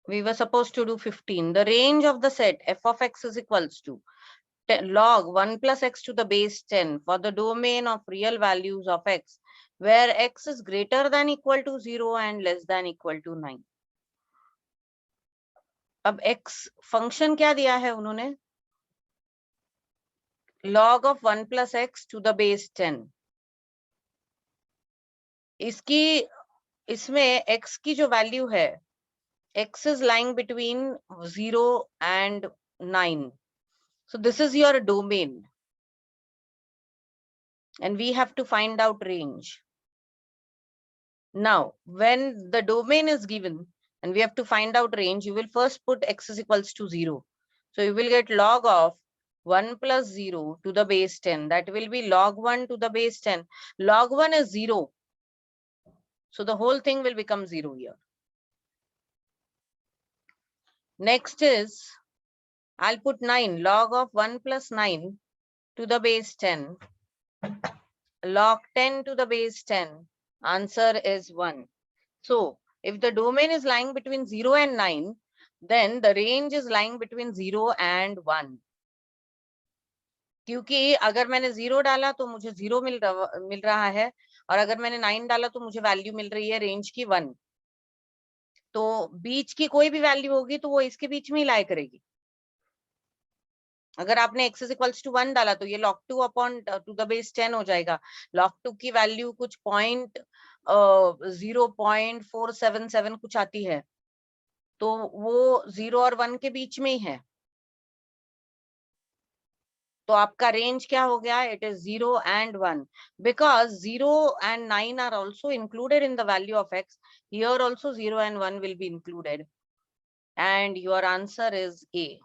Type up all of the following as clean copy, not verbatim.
We were supposed to do 15. The range of the set f of x is equals to log 1 plus x to the base 10 for the domain of real values of x, where x is greater than equal to 0 and less than equal to 9. अब x function क्या दिया है उन्होंने? log of 1 plus x to the base 10. इसमें x की जो value है, x is lying between 0 and 9. So this is your domain. And we have to find out range. Now, when the domain is given and we have to find out range, you will first put x is equals to 0. So you will get log of 1 plus 0 to the base 10. That will be log 1 to the base 10. Log 1 is 0. So the whole thing will become 0 here. Next is, I'll put 9. Log of 1 plus 9 to the base 10. Log 10 to the base 10. Answer is 1. So if the domain is lying between 0 and 9, then the range is lying between 0 and 1. क्योंकि अगर मैंने 0 डाला तो मुझे 0 मिल रहा है, और अगर मैंने 9 डाला तो मुझे वैल्यू मिल रही है रेंज की 1. तो बीच की कोई भी वैल्यू होगी तो वो इसके बीच में ही लाई करेगी. अगर आपने x is equals to 1 डाला तो ये log 2 upon to the base 10 हो जाएगा. log 2 की वैल्यू कुछ 0.477 कुछ आती है, तो वो 0 और 1 के बीच में ही है. तो आपका रेंज क्या हो गया? It is 0 and 1, because 0 and 9 are also included in the value of x. Here also 0 and 1 will be included, and your answer is A.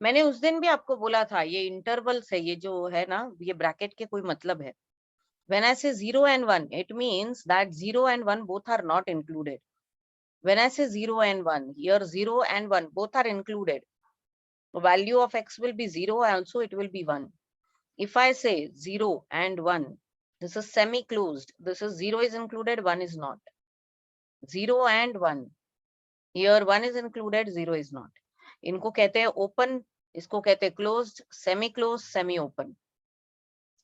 मैंने उस दिन भी आपको बोला था ये इंटरवल्स है, ये जो है ना, ये ब्रैकेट के कोई मतलब है. When I say 0 and 1, it means that 0 and 1 both are not included. When I say 0 and 1, here 0 and 1 both are included. The value of x will be 0, also it will be 1. If I say 0 and 1, this is semi-closed. This is 0 is included, 1 is not. 0 and 1. Here 1 is included, 0 is not. इनको कहते हैं open, इसको कहते हैं closed, semi-closed, semi-open.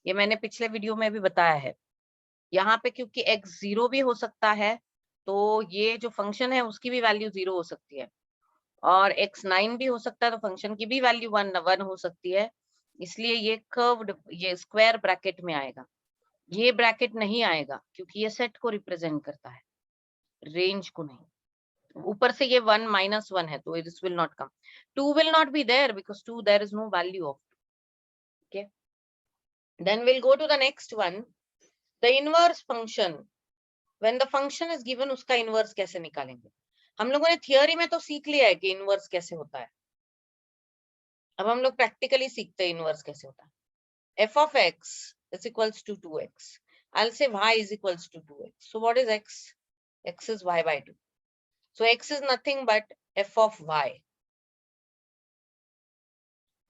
ये मैंने पिछले video में भी बताया है. यहाँ पे क्योंकि x 0 भी हो सकता है, तो ये जो फंक्शन है उसकी भी वैल्यू 0 हो सकती है, और x 9 भी हो सकता है, तो फंक्शन की भी वैल्यू 1 हो सकती है. इसलिए ये कर्व्ड, ये स्क्वायर ब्रैकेट में आएगा. ये ब्रैकेट नहीं आएगा क्योंकि ये सेट को रिप्रेजेंट करता है, रेंज को नहीं. ऊपर से ये 1 minus 1 है, तो this will not come. 2 will not be there because 2 there is no value of. Okay, then we'll go to the next one, the inverse function. When the function is given, उसका inverse कैसे निकालेंगे? हम लोगों ने theory में तो सीख लिया है कि इनवर्स कैसे होता है. अब हम लोग प्रैक्टिकली सीखते हैं इनवर्स कैसे होता है. f of x is equals to 2x. I'll say y is equals to 2x. So what is x? X is y by 2. So x is nothing but f of y.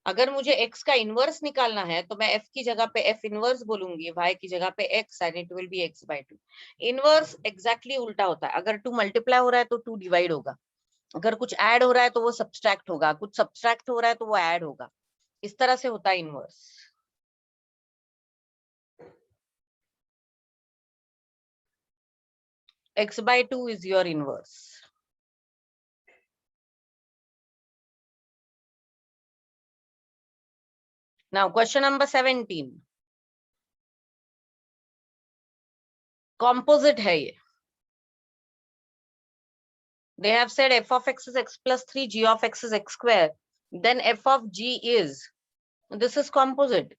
अगर मुझे x का inverse निकालना है तो मैं f की जगह पे f इनवर्स बोलूंगी, y की जगह पे x, and it will be x by 2. Inverse exactly उल्टा होता है. अगर 2 मल्टीप्लाई हो रहा है तो 2 डिवाइड होगा. अगर कुछ ऐड हो रहा है तो वो सब्सट्रैक्ट होगा. कुछ सब्सट्रैक्ट हो रहा है तो वो ऐड होगा. इस तरह से होता है inverse. x by 2 is your inverse. Now question number 17. Composite है ये. They have said f of x is x plus 3, g of x is x square. Then f of g is, this is composite.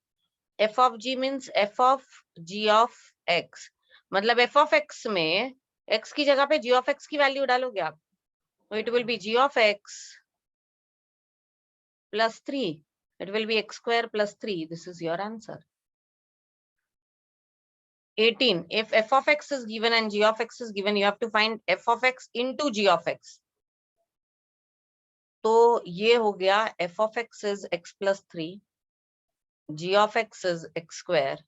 f of g means f of g of x. मतलब f of x में x की जगह पे g of x की value डालोगे आप, तो it will be g of x plus 3. It will be x square plus 3. This is your answer. 18. If f of x is given and g of x is given, you have to find f of x into g of x. तो ये हो गया f of x is x plus 3, g of x is x square,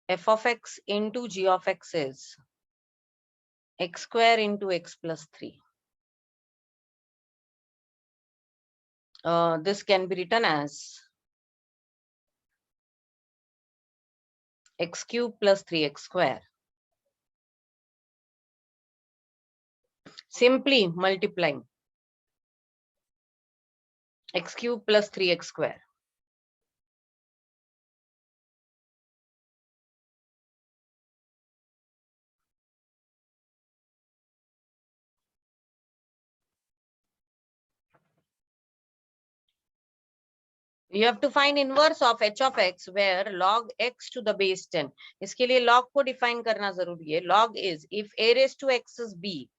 f of x into g of x is x square into x plus 3. This can be written as x cube plus 3x square. Simply multiplying x cube plus 3x square. You have to find inverse of h of x where log x to the base 10. इसके लिए log को define करना जरूरी है. Log is if a raised to x is b,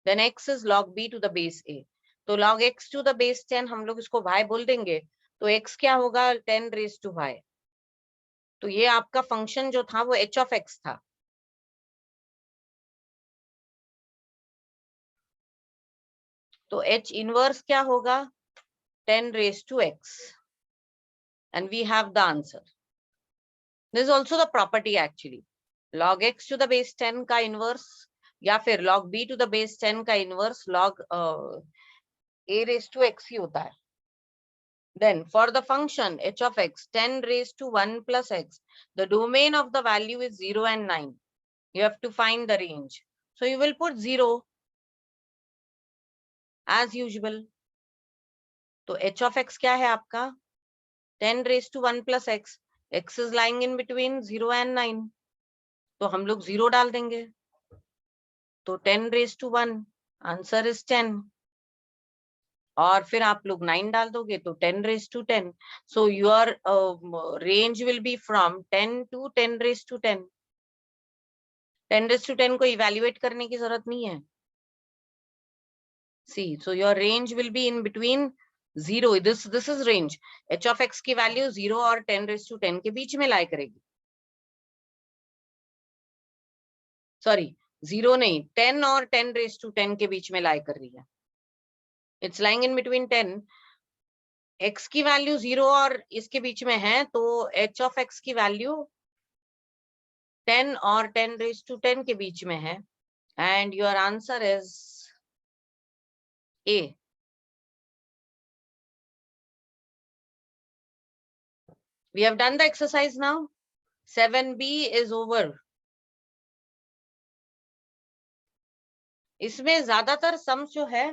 then x is log b to the base a. तो log x to the base 10 हम लोग इसको y बोल देंगे. तो x क्या होगा? 10 raised to y. तो ये आपका फंक्शन जो था वो h of x था. तो h inverse क्या होगा? 10 raised to x. And we have the answer. This is also the property actually. Log x to the base 10 का inverse या फिर log b to the base 10 का inverse log a raised to x ही होता है. Then for the function h of x 10 raised to 1 plus x, the domain of the value is 0 and 9. You have to find the range. So you will put 0 as usual. तो h of x क्या है आपका? 10 raised to 1 plus x. X is lying in between 0 and 9. तो हम लोग 0 डाल देंगे. तो 10 raised to 1, आंसर is 10. और फिर आप लोग 9 डाल दोगे तो 10 raised to 10. So your range will be from 10 to 10 raised to 10. 10 raised to 10 को evaluate करने की जरूरत नहीं है. See, so your range will be in between 0. This is range. H of x की value 0 और 10 raised to 10 के बीच में lie करेगी. Sorry, 0 नहीं, 10 और 10 raised to 10 के बीच में lie कर रही है. It's lying in between 10. x की वैल्यू 0 और इसके बीच में है तो h of x की वैल्यू 10 और 10 raised to 10 के बीच में है. And your answer is A. We have done the exercise now. 7B is over. इसमें ज्यादातर सम्स जो है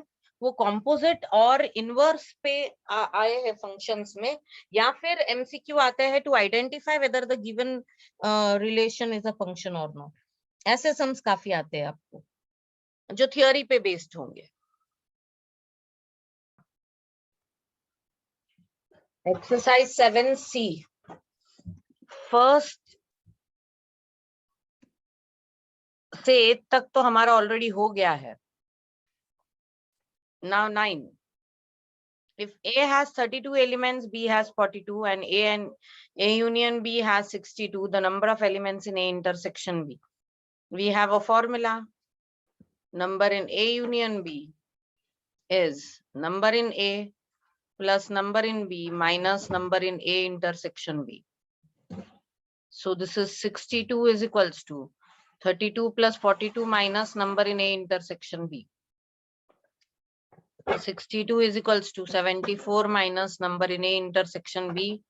वो कॉम्पोजिट और इनवर्स पे आए हैं फंक्शंस में, या फिर एमसीक्यू आते हैं to identify whether the given relation is a function और नॉट. ऐसे सम्स काफी आते हैं आपको जो थियोरी पे बेस्ड होंगे. एक्सरसाइज 7C फर्स्ट से 8 तक तो हमारा ऑलरेडी हो गया है. Now 9. If A has 32 elements, B has 42, and A union B has 62, the number of elements in A intersection B. We have a formula. Number in A union B is number in A plus number in B minus number in A intersection B. So this is 62 is equals to 32 plus 42 minus number in A intersection B. 62 is equals to 74 minus number in A intersection B.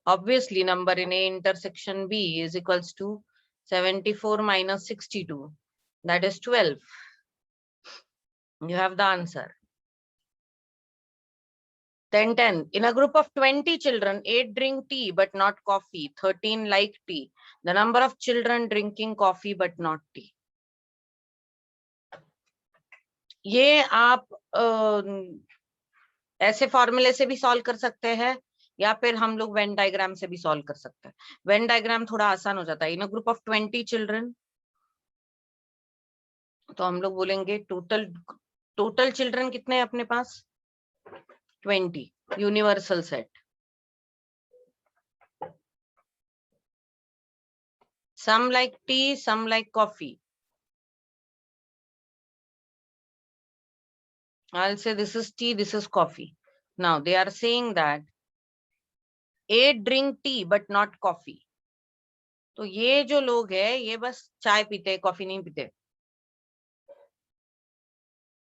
Obviously, number in A intersection B is equals to 74 minus 62. That is 12. You have the answer. Then 10. In a group of 20 children, 8 drink tea but not coffee. 13 like tea. The number of children drinking coffee but not tea. ये आप ऐसे फॉर्मूले से भी solve कर सकते हैं या फिर हम लोग वेन डायग्राम से भी सॉल्व कर सकते हैं. वेन डायग्राम थोड़ा आसान हो जाता है. इन अ ग्रुप ऑफ 20 चिल्ड्रन तो हम लोग बोलेंगे टोटल चिल्ड्रन कितने हैं अपने पास? 20. Universal set. Some like tea, some like coffee. I'll say this is tea, this is coffee. Now they are saying that 8 drink tea but not coffee. तो ये जो लोग है ये बस चाय पीते हैं, कॉफी नहीं पीते.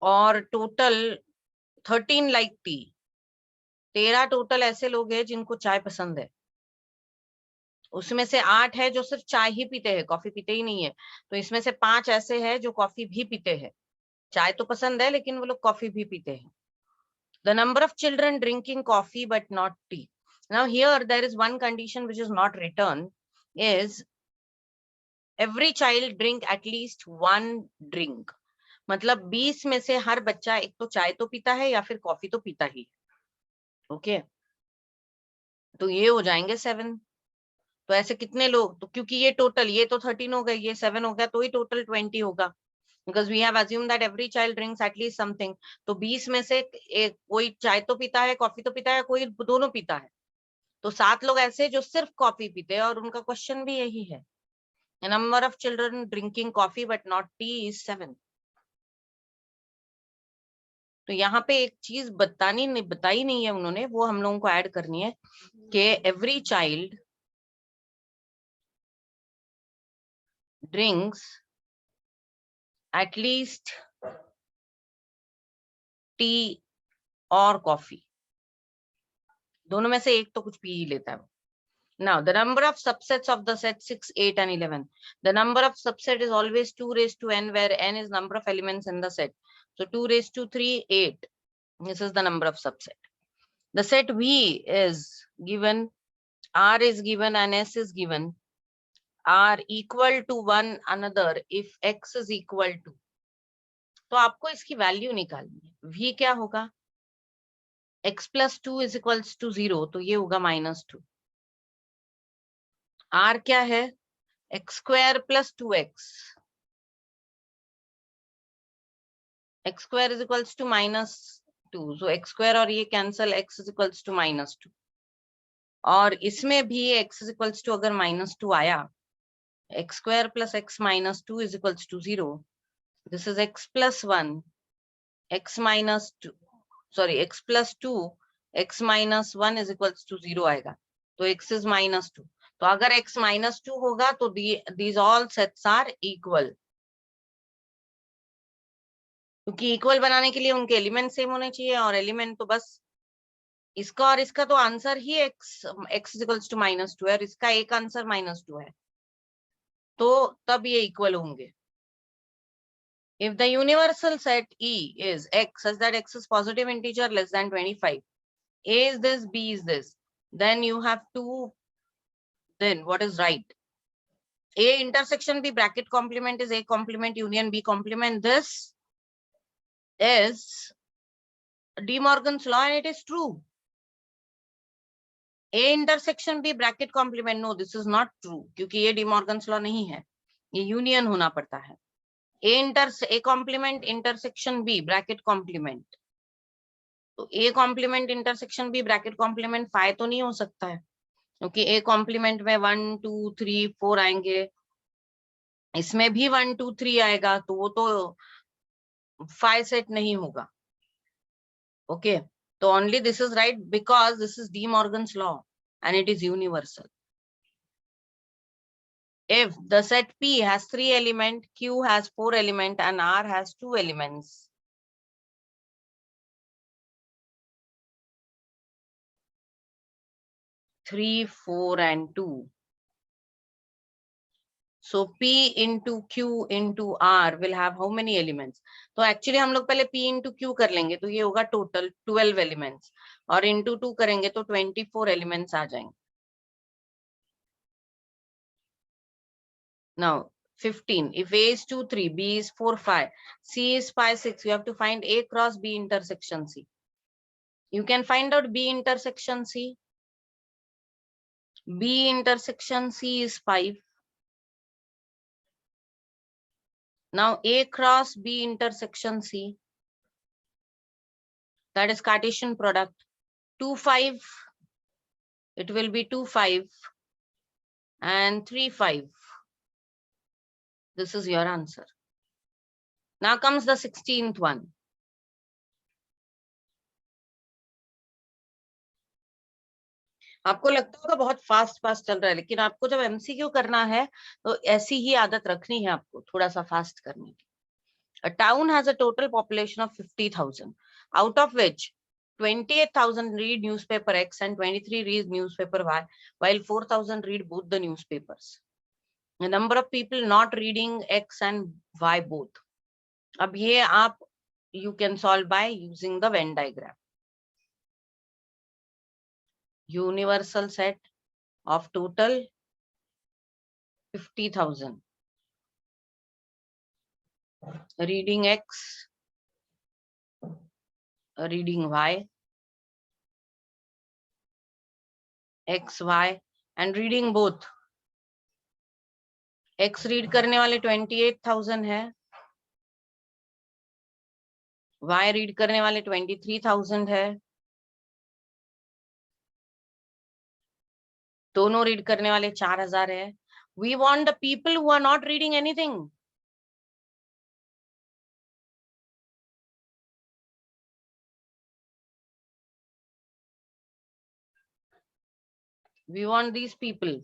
और टोटल 13 लाइक टी, 13 टोटल ऐसे लोग हैं जिनको चाय पसंद है। उसमें से 8 है जो सिर्फ चाय ही पीते हैं, कॉफी पीते ही नहीं है। तो इसमें से 5 ऐसे हैं जो कॉफी भी पीते हैं। चाय तो पसंद है लेकिन वो लोग कॉफी भी पीते हैं। The number of children drinking coffee but not tea. Now here there is one condition which is not written, is every child drink at least one drink. मतलब 20 में से हर बच्चा एक तो चाय तो पीता है या फिर कॉफी तो पीता ही। ओके, तो ये हो जाएंगे 7। तो ऐसे कितने लोग, तो क्योंकि ये टोटल, ये तो 13 हो गए, ये 7 हो गया, तो ही टोटल 20 होगा, because we have assumed that every child drinks at least something. तो 20 में से एक कोई चाय तो पीता है, कॉफी तो पीता है, कोई दोनों पीता है। तो 7 लोग ऐसे जो सिर्फ कॉफी पीते हैं, और उनका क्वेश्चन भी यही है, number of children drinking coffee but not T is 7। तो यहाँ पे एक चीज बताई नहीं है उन्होंने, वो हम लोगों को ऐड करनी है कि every child drinks at least T और कॉफी, दोनों में से एक तो कुछ पी ही लेता है। Now, the number of subsets of the set 6, 8, and 11. The number of subset is always 2 raised to n, where n is number of elements in the set. So 2 raised to 3, 8. This is the number of subset. The set V is given, R is given, and S is given, are equal to one another if X is equal to. तो आपको इसकी value निकालनी है। V क्या होगा? X plus 2 is equals to 0, तो ये होगा -2. R क्या है? X square plus 2x. X square is equals to -2. So x square और ये cancel, x is equals to -2. और इसमें भी x is equals to अगर -2 आया, x square plus x minus 2 is equals to 0. This is x plus 1, x minus 2, sorry, x plus 2, x minus 1 is equals to 0 आएगा। तो x is -2. तो अगर x -2 होगा तो these all sets are equal, क्योंकि equal बनाने के लिए उनके एलिमेंट सेम होने चाहिए, और एलिमेंट तो बस इसका और इसका तो आंसर ही x इज इक्वल्स टू -2 है, और इसका एक आंसर -2 है, तो तब ये इक्वल होंगे। If the universal set E is x such that x is positive integer less than 25, A is this, B is this, then you have to, then what is right? A intersection B bracket complement is A complement union B complement. This is De Morgan's law and it is true. A intersection B bracket complement, no, this is not true, क्योंकि ये De Morgan's law नहीं है, ये union होना पड़ता है। A complement intersection B bracket complement, तो A complement intersection B bracket complement 5 तो नहीं हो सकता है, क्योंकि A complement में 1 2 3 4 आएंगे, इसमें भी 1 2 3 आएगा, तो वो तो 5 सेट नहीं होगा। ओके, तो only this is right because this is De Morgan's law and it is universal. If the set P has 3 elements, Q has 4 elements, and R has 2 elements, three, 4, and 2. So P into Q into R will have how many elements? तो actually हम लोग पहले P into Q कर लेंगे, तो ये होगा total 12 elements, और into 2 करेंगे तो 24 elements आ जाएंगे। Now 15. If A is 2, 3, B is 4, 5, C is 5, 6, you have to find A cross B intersection C. You can find out B intersection C. B intersection C is 5. Now A cross B intersection C, that is Cartesian product, 2, 5, it will be 2, 5, and 3, 5. This is your answer. Now comes the 16th one. आपको लगता होगा बहुत fast चल रहा है, लेकिन आपको जब एमसीक्यू करना है तो ऐसी ही आदत रखनी है आपको, थोड़ा सा फास्ट करने की। A town has a total population of 50,000, out of which 28,000 read newspaper X and 23 read newspaper Y, while 4,000 read both the newspapers. The number of people not reading X and Y both. अब ये आप you can solve by using the Venn diagram. Universal set of total 50,000. Reading X, reading Y, X, Y, and reading both. X read करने वाले 28,000 है, Y read करने वाले 23,000 है, दोनों रीड करने वाले 4,000 है. We want the people who are not reading anything. We want these people.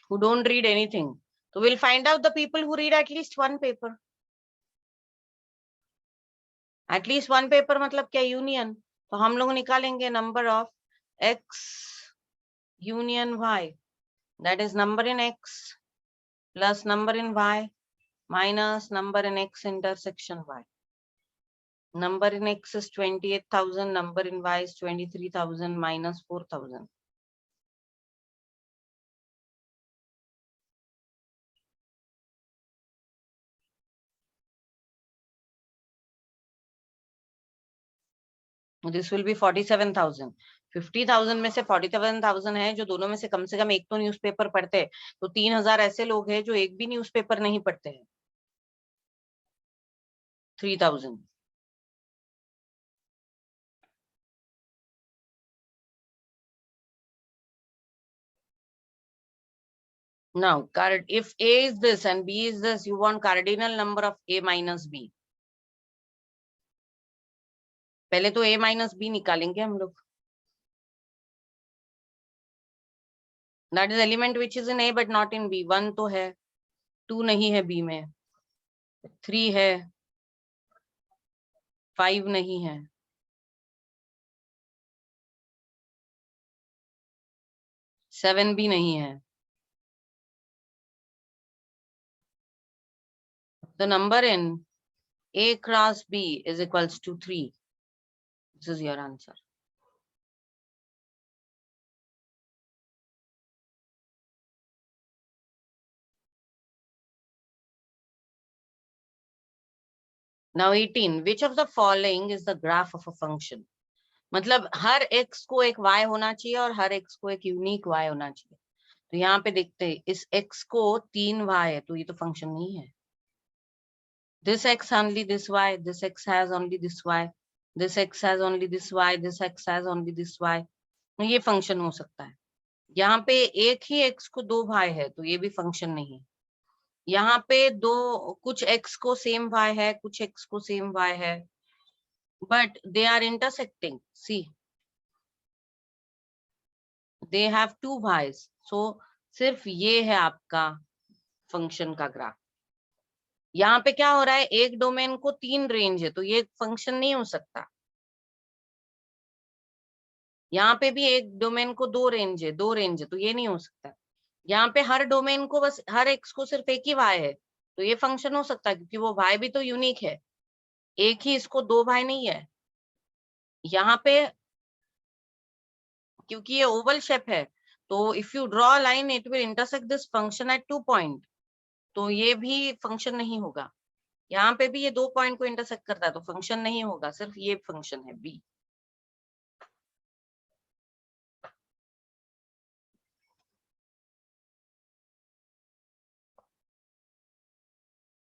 Who don't read anything. So we'll find out the people who read at least one paper. At least one paper मतलब क्या union. तो हम लोग निकालेंगे number of X union Y. That is number in X plus number in Y minus number in X intersection Y. Number in X is 28,000, number in Y is 23,000 minus 4,000. This will be 47,000. 50,000 में से 47,000 है जो दोनों में से कम एक तो newspaper पढ़ते हैं. तो 3,000 ऐसे लोग हैं जो एक भी न्यूज़पेपर नहीं पढ़ते हैं. 3,000. Now, if A is this and B is this, you want cardinal number of A minus B. पहले तो A minus B निकालेंगे हम लोग. That is element which is in A but not in B. 1 तो है, 2 नहीं है B में, 3 है, 5 नहीं है, 7 भी नहीं है. The number in A cross B is equals to 3. This is your answer. Now 18. Which of the following is the graph of a function? मतलब हर x को एक y होना चाहिए और हर x को एक यूनिक y होना चाहिए. तो यहाँ पे देखते हैं इस x को 3y है तो ये तो फंक्शन नहीं है. This x only this y, this x has only this y, this x has only this y, this x has only this y. ये फंक्शन हो सकता है. यहाँ पे एक ही x को 2 y है तो ये भी फंक्शन नहीं है. यहाँ पे कुछ x को सेम y है, कुछ x को सेम y है, but they are intersecting. See, they have 2 y's. So सिर्फ ये है आपका फंक्शन का ग्राफ. यहाँ पे क्या हो रहा है, एक डोमेन को 3 रेंज है तो ये फंक्शन नहीं हो सकता. यहाँ पे भी एक डोमेन को 2 रेंज है तो ये नहीं हो सकता. यहाँ पे हर डोमेन को बस हर एक्स को सिर्फ एक ही वाई है तो ये फंक्शन हो सकता है क्योंकि वो वाई भी तो यूनिक है. एक ही इसको 2 वाई नहीं है. यहाँ पे क्योंकि ये ओवल शेप है तो if you draw line it will intersect this function at 2 point. तो ये भी फंक्शन नहीं होगा. यहाँ पे भी ये 2 पॉइंट को इंटरसेक्ट करता है तो फंक्शन नहीं होगा, सिर्फ ये फंक्शन है B.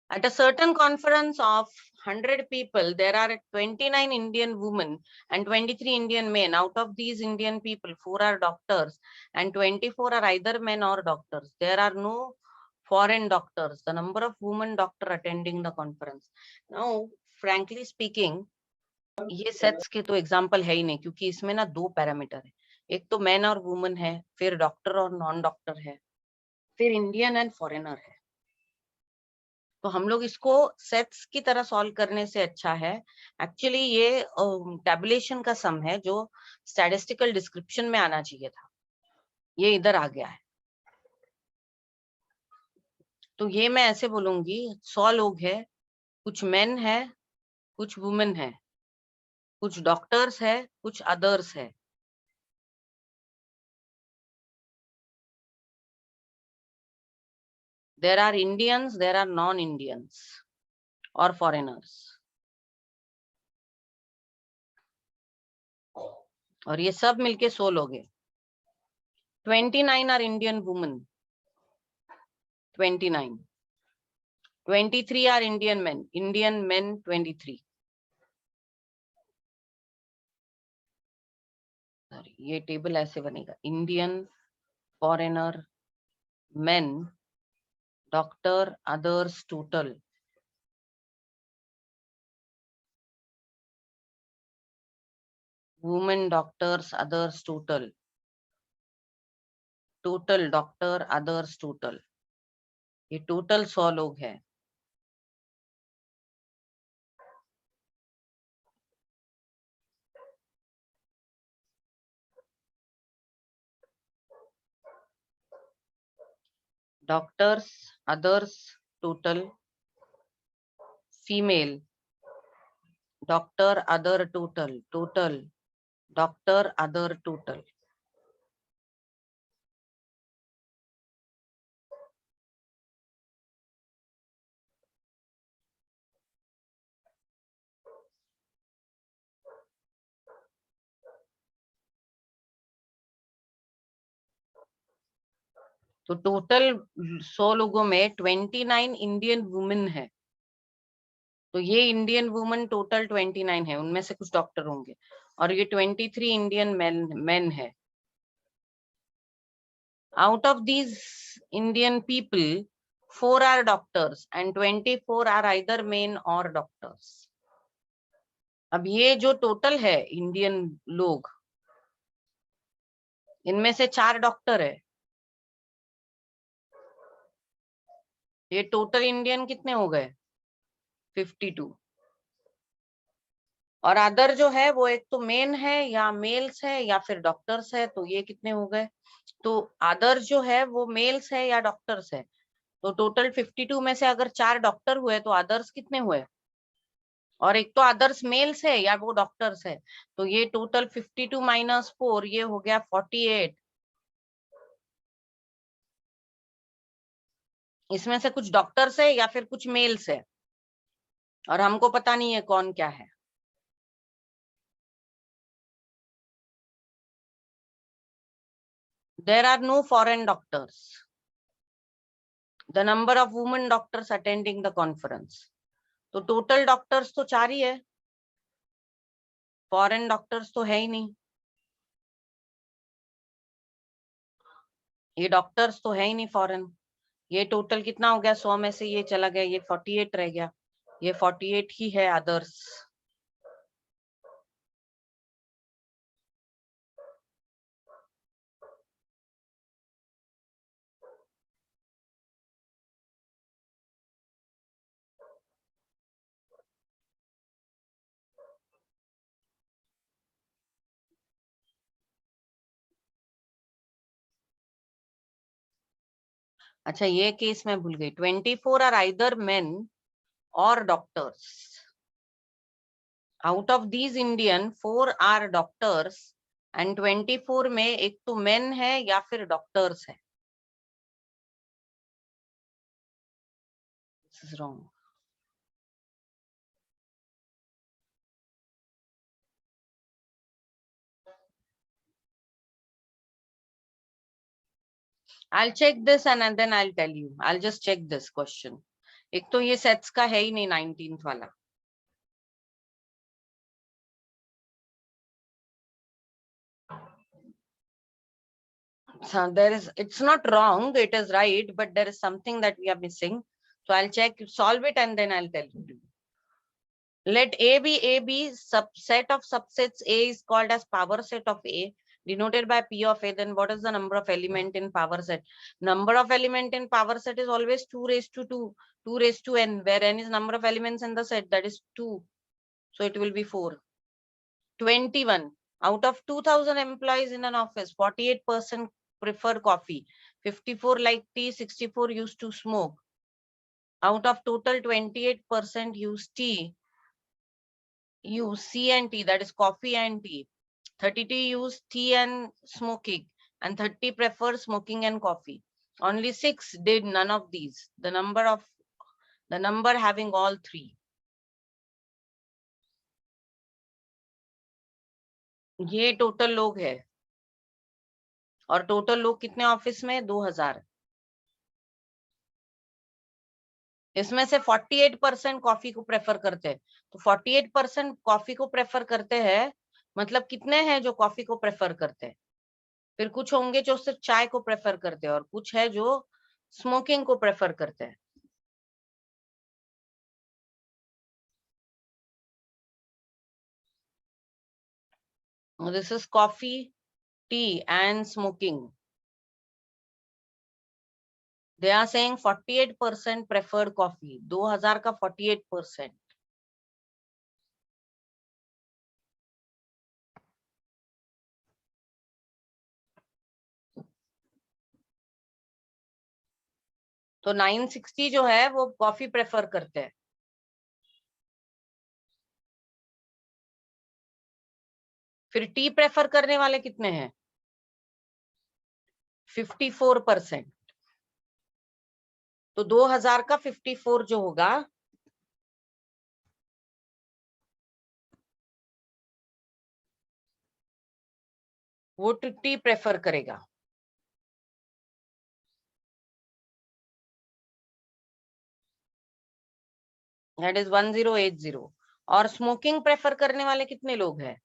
At a certain conference of 100 people, there are 29 Indian women and 23 Indian men. Out of these Indian people, 4 are doctors and 24 are either men or doctors. There are no foreign doctors. The number of women doctor attending the conference. Now, frankly speaking, ये sets के तो example है ही नहीं क्योंकि इसमें ना 2 parameter है. एक तो मैन और वुमन है, फिर डॉक्टर और नॉन डॉक्टर है, फिर इंडियन एंड फॉरेनर है। तो हम लोग इसको सेट्स की तरह सॉल्व करने से अच्छा है, एक्चुअली ये टैबुलेशन का सम है जो स्टैटिस्टिकल डिस्क्रिप्शन में आना चाहिए था, ये इधर आ गया है। तो ये मैं ऐसे बोलूंगी, 100 लोग हैं, कुछ मेन है, कुछ वुमेन है, कुछ डॉक्टर्स है, कुछ अदर्स है। There are Indians, there are non Indians और फॉरेनर्स, और ये सब मिलके 100 लोग हैं। 29 are Indian women, 29, 23 are Indian men 23। ये टेबल ऐसे बनेगा, Indian, foreigner, men, doctor, others total, women, doctors, others total, total doctor, others total, ये टोटल 100 लोग हैं। Doctors, others total, female, doctor, other total, total doctor, other total. तो total 100 लोगों में 29 Indian women है, तो ये इंडियन वुमेन टोटल 29 है, उनमें से कुछ डॉक्टर होंगे, और ये 23 इंडियन मेन है। Out of these Indian people 4 are doctors and 24 are either men और डॉक्टर्स। अब ये जो टोटल है इंडियन लोग, इनमें से 4 डॉक्टर है, ये टोटल इंडियन कितने हो गए? 52। और अदर जो है वो एक तो मेन है या मेल्स है या फिर डॉक्टर्स है, तो ये कितने हो गए? तो अदर जो है वो मेल्स है या डॉक्टर्स है, तो टोटल 52 में से अगर 4 डॉक्टर हुए तो अदर्स कितने हुए? और एक तो अदर्स मेल्स है या वो डॉक्टर्स है, तो ये टोटल 52 माइनस 4, ये हो गया 48। इसमें से कुछ डॉक्टर्स है या फिर कुछ मेल्स है, और हमको पता नहीं है कौन क्या है। There are no foreign doctors. The number of women doctors attending the conference. तो टोटल डॉक्टर्स तो 4 ही है, फॉरेन डॉक्टर्स तो है ही नहीं। ये डॉक्टर्स तो है ही नहीं फॉरेन। ये टोटल कितना हो गया? 100 में से ये चला गया, ये 48 रह गया, ये 48 ही है अदर्स। अच्छा, ये केस मैं भूल गई, 24 आर आइदर मेन और doctors. Out of these Indian 4 are doctors and 24 में एक तो मेन है या फिर डॉक्टर्स है। This is wrong. I'll check this and then I'll tell you. I'll just check this question. एक तो ये सेट्स का है ही नहीं 19th वाला। So there is, it's not wrong, it is right, but there is something that we are missing. So I'll check, solve it, and then I'll tell you. Let A be subset of subsets A is called as power set of A. denoted by P of A, then what is the number of element in power set? Number of element in power set is always 2 raised to 2, 2 raised to n, where n is number of elements in the set, that is 2. So it will be 4. 21. Out of 2000 employees in an office, 48% prefer coffee, 54 like tea, 64 used to smoke. Out of total, 28% use tea, use C and T, that is coffee and tea. 32 use tea and smoking, and 30 prefer smoking and coffee. Only 6 did none of these. The number having all three. ये total लोग है, और total लोग कितने office में? 2000. इसमें से 48% coffee को प्रेफर करते हैं. तो 48% कॉफी को प्रेफर करते हैं, मतलब कितने हैं जो कॉफी को प्रेफर करते हैं? फिर कुछ होंगे जो सिर्फ चाय को प्रेफर करते हैं, और कुछ है जो स्मोकिंग को प्रेफर करते हैं. This is coffee, T and smoking. They are saying 48% preferred coffee. 2000 का 48%. तो 960 जो है वो कॉफी प्रेफर करते हैं. फिर टी प्रेफर करने वाले कितने हैं? 54%. तो 2000 का 54 जो होगा, वो टी प्रेफर करेगा. That is 1080. और स्मोकिंग प्रेफर करने वाले कितने लोग हैं?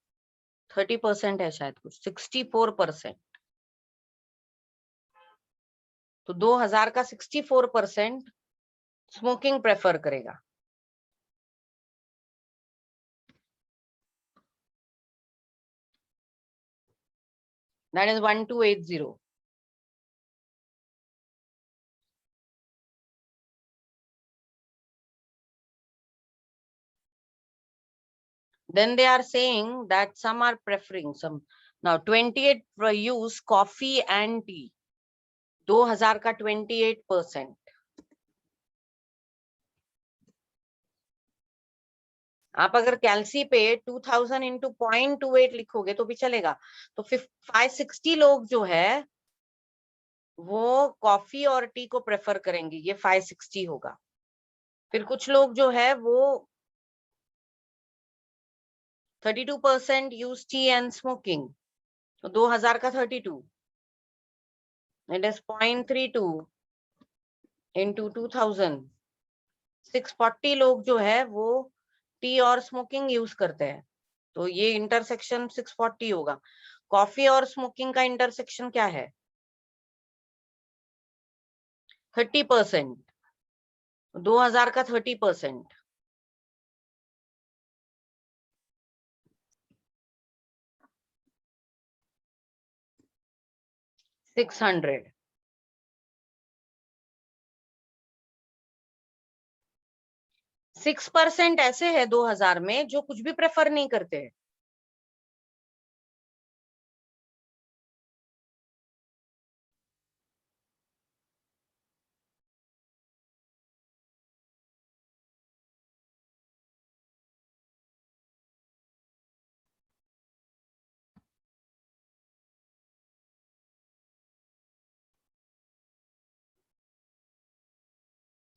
30% है शायद, कुछ 64%. तो 2000 का 64% स्मोकिंग प्रेफर करेगा. That is 1280. Then they are saying that some are preferring some. Now 28 use coffee and tea. 2000 का 28%. आप अगर कैलसी पे 2000 into 0.28 लिखोगे तो भी चलेगा. तो 560 लोग जो है वो कॉफी और टी को प्रेफर करेंगे, ये 560 होगा. फिर कुछ लोग जो है वो 32% use tea and smoking. तो 2000 का 32. It is 0.32 into 2000. 640 लोग जो है वो टी और स्मोकिंग यूज करते हैं. तो ये इंटरसेक्शन 640 होगा. कॉफी और स्मोकिंग का इंटरसेक्शन क्या है? 30%. 2000 का 30%. 600. 6% ऐसे है 2000 में जो कुछ भी प्रेफर नहीं करते हैं.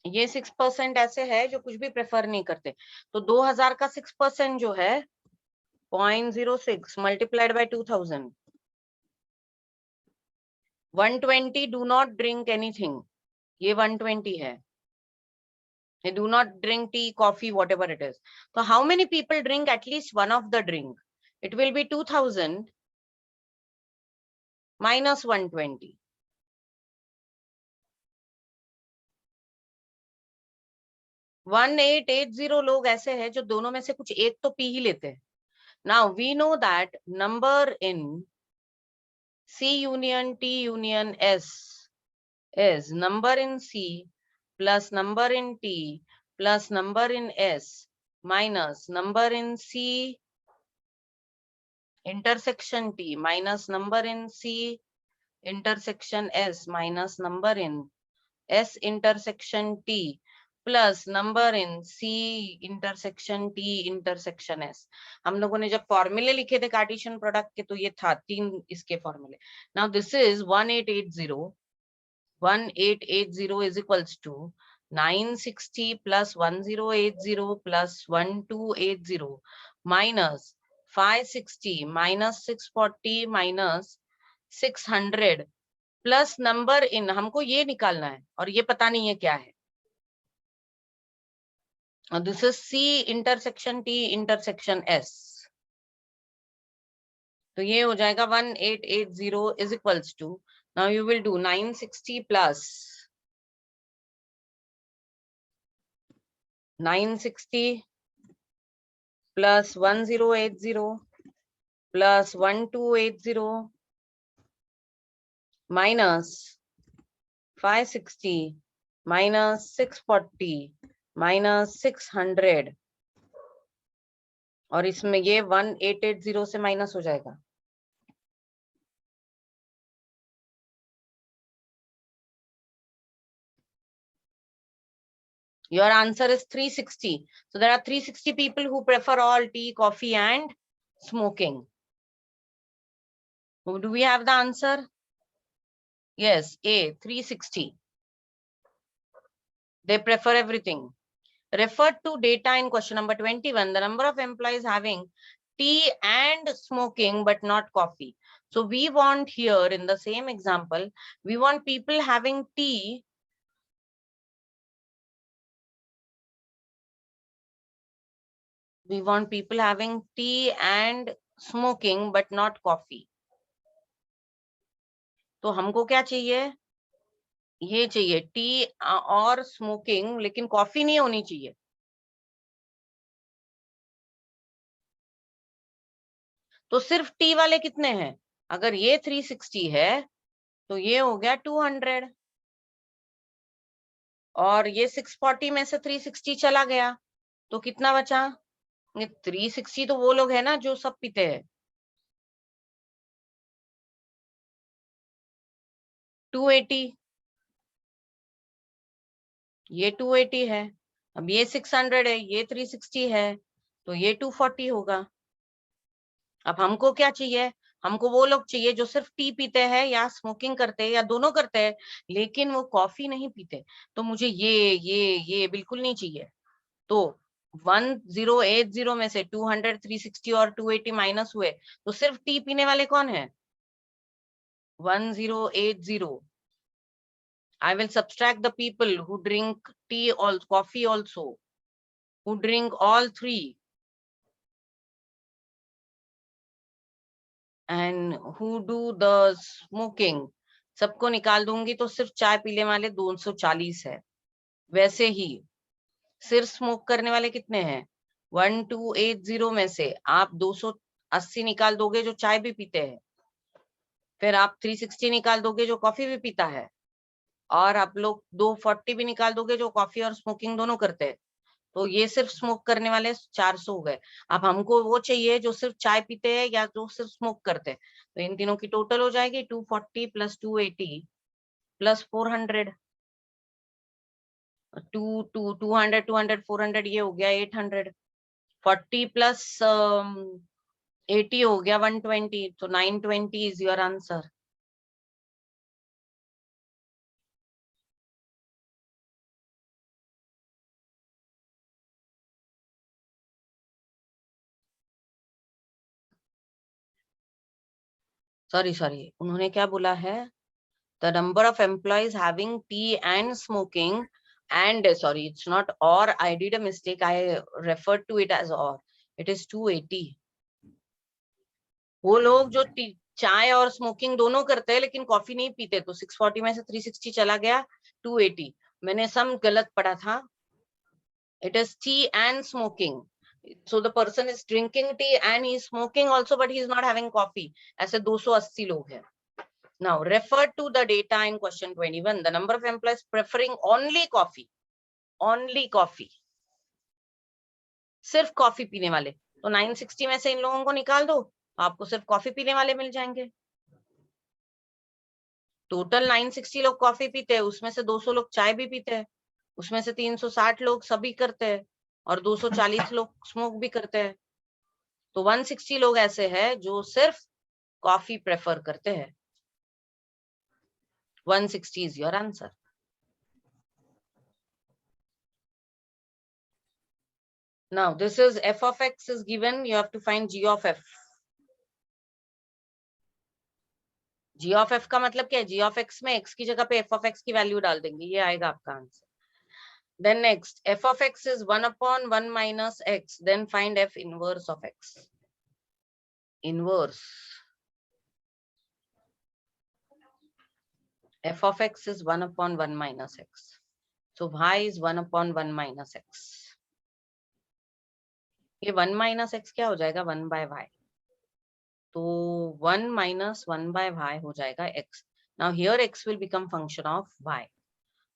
ये 6% ऐसे है जो कुछ भी प्रेफर नहीं करते. तो 2000 का 6% जो है 0.06 multiplied by 2000. 120 do not drink anything. ये 120 है. They do not drink tea, coffee, whatever it is. So how many people drink at least one of the drink? It will be 2000 minus 120. 1880 लोग ऐसे हैं जो दोनों में से कुछ एक तो पी ही लेते हैं. Now we know that number in C union T union S is number in C plus number in T plus number in S minus number in C intersection T minus number in C intersection S minus number in S intersection T plus number in C intersection T intersection S। हम लोगों ने जब फॉर्मूले लिखे थे Cartesian product के तो ये था 3 इसके फॉर्मूले। Now this is 1880 is equals to 960 plus 1080 plus 1280 minus 560 minus 640 minus 600 plus number in, हमको ये निकालना है और ये पता नहीं है क्या है। This is C intersection T intersection S। तो ये हो जाएगा 1880 is equals to, now you will do 960 plus 960 plus 1080 plus 1280 minus 560 minus 640 minus 600 और इसमें ये 1880 से माइनस हो जाएगा। Your answer is 360. So there are 360 people who prefer all tea, coffee and smoking. Do we have the answer? Yes, A, 360. They prefer everything. Refer to data in question number 21. The number of employees having tea and smoking but not coffee. So we want here in the same example, we want people having tea and smoking but not coffee. तो हमको क्या चाहिए? ये चाहिए T और smoking, लेकिन coffee नहीं होनी चाहिए। तो सिर्फ टी वाले कितने हैं? अगर ये 360 है तो ये हो गया 200 और ये 640 में से 360 चला गया तो कितना बचा? 360 तो वो लोग है ना जो सब पीते हैं। 280, ये 280 है, अब ये 600 है, ये 360 है, तो ये 240 होगा। अब हमको क्या चाहिए? हमको वो लोग चाहिए जो सिर्फ टी पीते हैं या स्मोकिंग करते हैं या दोनों करते हैं लेकिन वो कॉफी नहीं पीते। तो मुझे ये बिल्कुल नहीं चाहिए। तो 1080 में से 200, 360 और 280 माइनस हुए तो सिर्फ टी पीने वाले कौन है? 1080. I will subtract the people who drink tea or coffee also, who drink all three, and who do the smoking. सबको निकाल दूंगी तो सिर्फ चाय पीने वाले 240 है। वैसे ही सिर्फ स्मोक करने वाले कितने हैं? 1280 में से आप 280 निकाल दोगे जो चाय भी पीते हैं, फिर आप 360 निकाल दोगे जो कॉफी भी पीता है, और आप लोग 240 भी निकाल दोगे जो कॉफी और स्मोकिंग दोनों करते हैं। तो ये सिर्फ स्मोक करने वाले 400 हो गए। अब हमको वो चाहिए जो सिर्फ चाय पीते हैं या जो सिर्फ स्मोक करते हैं। तो इन तीनों की टोटल हो जाएगी 240 प्लस 280 प्लस 400, 200 400 ये हो गया 800, 40 प्लस 80 हो गया 120, तो 920 इज योर आंसर। सॉरी, उन्होंने क्या बोला है? The number of employees having tea and smoking and sorry, it's not or, I did a mistake, I referred to it as or, it is 280. वो लोग जो चाय और स्मोकिंग दोनों करते हैं लेकिन कॉफी नहीं पीते, तो 640 में से 360 चला गया 280। मैंने सम गलत पढ़ा था। It is tea and smoking. So the person is drinking tea and he is smoking also, but he is not having coffee. ऐसे 280 लोग हैं। Now refer to the data in question 21. The number of employees preferring only coffee. Only coffee. सिर्फ coffee पीने वाले, तो 960 में से इन लोगों को निकाल दो, आपको सिर्फ कॉफी पीने वाले मिल जाएंगे। टोटल 960 लोग कॉफी पीते हैं, उसमें से 200 लोग चाय भी पीते हैं, उसमें से 360 लोग सभी करते हैं, और 240 लोग स्मोक भी करते हैं। तो 160 लोग ऐसे हैं जो सिर्फ कॉफी प्रेफर करते हैं। 160 is your answer. Now this is f of x is given, you have to find g of f. g of f का मतलब क्या है? g of x में x की जगह पे f of x की वैल्यू डाल देंगे, ये आएगा आपका answer. Then next, f of x is 1 upon 1 minus x. Then find f inverse of x. Inverse. F of x is 1 upon 1 minus x. So y is 1 upon 1 minus x. ये 1 minus x क्या हो जाएगा? 1 by y. तो 1 minus 1 by y हो जाएगा x. Now here x will become function of y.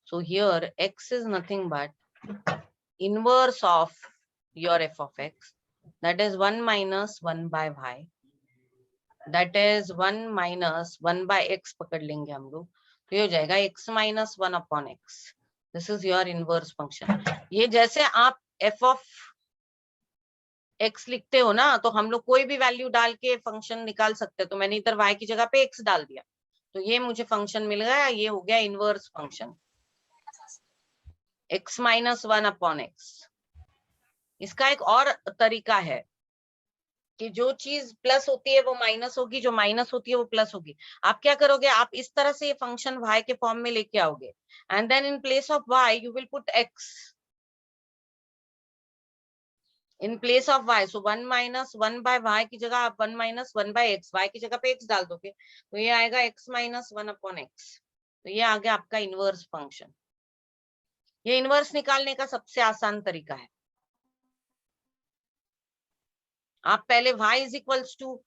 So here x is nothing but inverse of your f of x. That is 1 minus 1 by y. That is 1 minus 1 by x पकड़ लेंगे हम लोग, तो ये हो जाएगा x minus 1 upon x. This is your inverse function. ये जैसे आप f of x लिखते हो ना, तो हम लोग कोई भी वैल्यू डाल के फंक्शन निकाल सकते हैं। तो मैंने इधर y की जगह पे x डाल दिया, तो ये मुझे फंक्शन मिल गया, ये हो गया inverse function x minus 1 upon x. इसका एक और तरीका है कि जो चीज प्लस होती है वो माइनस होगी, जो माइनस होती है वो प्लस होगी। आप क्या करोगे? आप इस तरह से ये फंक्शन y के फॉर्म में लेके आओगे, and then in place of y you will put x in place of y. So 1 minus 1 by y की जगह आप 1 minus 1 by x, y की जगह पे x डाल दोगे, तो ये आएगा x minus 1 upon x. तो ये आ गया आपका इनवर्स फंक्शन। ये इनवर्स निकालने का सबसे आसान तरीका है। आप पहले y is equals to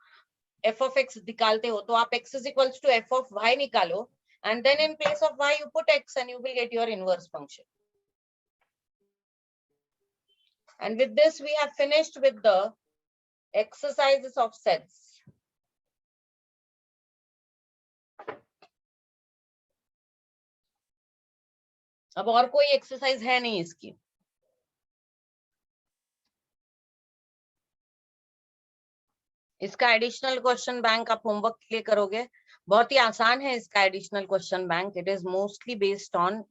f of x निकालते हो, तो आप x is equals to f of y निकालो, and then in place of y you put x and you will get your inverse function. And with this we have finished with the exercises of sets. अब और कोई exercise है नहीं इसकी। इसका additional question bank आप homework के लिए करोगे, बहुत ही आसान है इसका additional question bank. It is mostly based on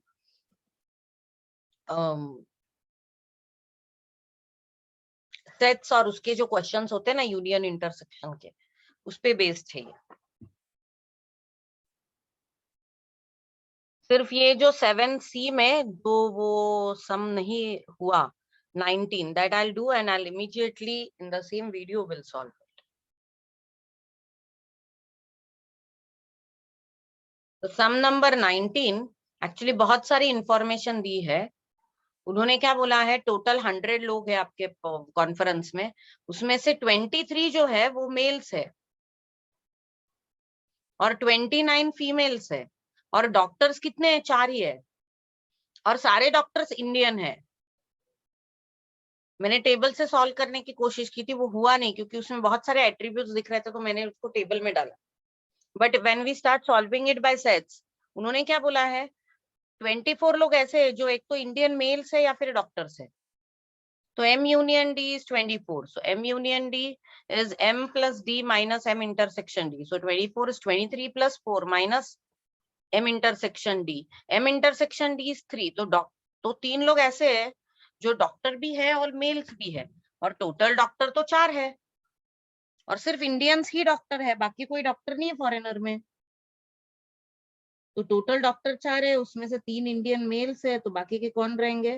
sets और उसके जो क्वेश्चंस होते हैं ना यूनियन इंटरसेक्शन के, उस पे बेस्ड है ये। सिर्फ ये जो 7C में जो वो सम नहीं हुआ 19, that I'll do and I'll immediately in the same video will solve it. तो सम नंबर 19 एक्चुअली बहुत सारी इंफॉर्मेशन दी है। उन्होंने क्या बोला है, टोटल 100 लोग हैं आपके कॉन्फ्रेंस में, उसमें से 23 जो है वो मेल्स है और 29 फीमेल्स है, और डॉक्टर्स कितने हैं? 4 ही है, और सारे डॉक्टर्स इंडियन है। मैंने टेबल से सॉल्व करने की कोशिश की थी, वो हुआ नहीं क्योंकि उसमें बहुत सारे एट्रीब्यूट्स दिख रहे थे, तो मैंने उसको टेबल में डाला। But when we start solving it by sets, उन्होंने क्या बोला है, 24 लोग ऐसे हैं जो एक तो इंडियन मेल्स है या फिर डॉक्टर्स है। तो M union D is 24. So M union D is M plus D minus M intersection D. So 24 is 23 plus 4 minus M intersection D. M intersection D is 3. तो 3 लोग ऐसे हैं जो डॉक्टर भी है और मेल्स भी है, और टोटल डॉक्टर तो 4 है, और सिर्फ इंडियंस ही डॉक्टर है, बाकी कोई डॉक्टर नहीं है फॉरेनर में। तो टोटल डॉक्टर 4 है, उसमें से 3 इंडियन मेल्स है, तो बाकी के कौन रहेंगे?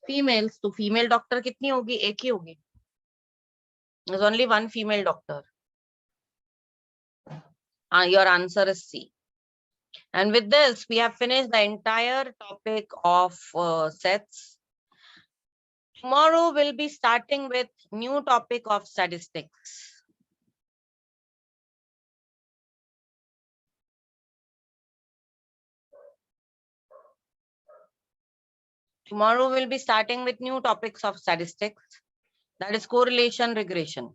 फीमेल्स। तो फीमेल डॉक्टर कितनी होगी? एक ही होगी। There's only one female doctor. Your answer is C. And with this, we have finished the entire topic of sets. Tomorrow we'll be starting with new topic of statistics. Tomorrow we'll be starting with new topics of statistics, that is correlation regression.